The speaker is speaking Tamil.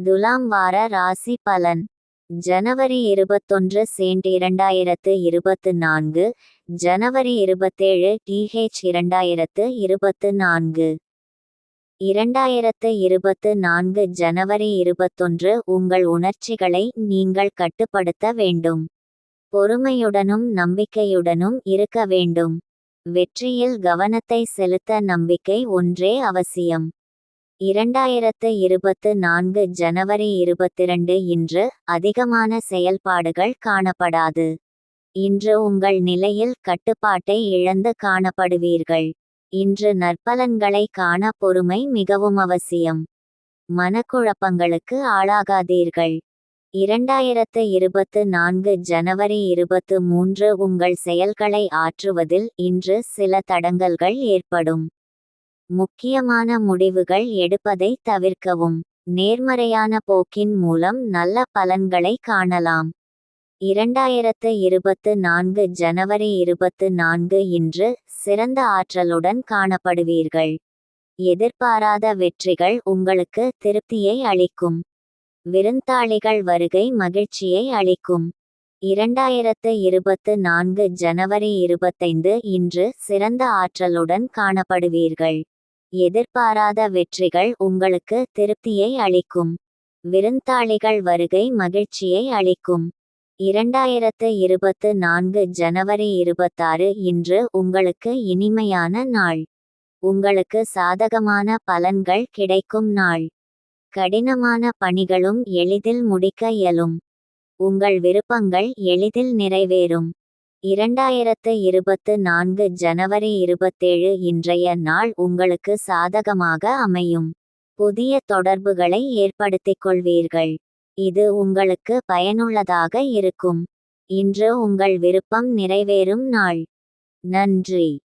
துலாம் வார ராசி பலன். ஜனவரி 21 சென்ட் 2024, ஜனவரி 27 TH 2024. 2024 ஜனவரி 21. உங்கள் உணர்ச்சிகளை நீங்கள் கட்டுப்படுத்த வேண்டும். பொறுமையுடனும் நம்பிக்கையுடனும் இருக்க வேண்டும். வெற்றியில் கவனத்தை செலுத்த நம்பிக்கை ஒன்றே அவசியம். 2024 ஜனவரி 22. இன்று அதிகமான செயல்பாடுகள் காணப்படாது. இன்று உங்கள் நிலையில் கட்டுப்பாட்டை இழந்து காணப்படுவீர்கள். இன்று நற்பலன்களை காண பொறுமை மிகவும் அவசியம். மனக்குழப்பங்களுக்கு ஆளாகாதீர்கள். 2024 ஜனவரி 23. உங்கள் செயல்களை ஆற்றுவதில் இன்று சில தடங்கல்கள் ஏற்படும். முக்கியமான முடிவுகள் எடுப்பதை தவிர்க்கவும். நேர்மறையான போக்கின் மூலம் நல்ல பலன்களை காணலாம். 2024 ஜனவரி 24. இன்று சிறந்த ஆற்றலுடன் காணப்படுவீர்கள். எதிர்பாராத வெற்றிகள் உங்களுக்கு திருப்தியை அளிக்கும். விருந்தாளிகள் வருகை மகிழ்ச்சியை அளிக்கும். 2024 ஜனவரி 25. இன்று சிறந்த ஆற்றலுடன் காணப்படுவீர்கள். எதிர்பாராத வெற்றிகள் உங்களுக்கு திருப்தியை அளிக்கும். விருந்தாளிகள் வருகை மகிழ்ச்சியை அளிக்கும். 2024 ஜனவரி 26. இன்று உங்களுக்கு இனிமையான நாள். உங்களுக்கு சாதகமான பலன்கள் கிடைக்கும் நாள். கடினமான பணிகளும் எளிதில் முடிக்க இயலும். உங்கள் விருப்பங்கள் எளிதில் நிறைவேறும். 2024 ஜனவரி 27. இன்றைய நாள் உங்களுக்கு சாதகமாக அமையும். புதிய தொடர்புகளை ஏற்படுத்திக் கொள்வீர்கள். இது உங்களுக்கு பயனுள்ளதாக இருக்கும். இன்று உங்கள் விருப்பம் நிறைவேறும் நாள். நன்றி.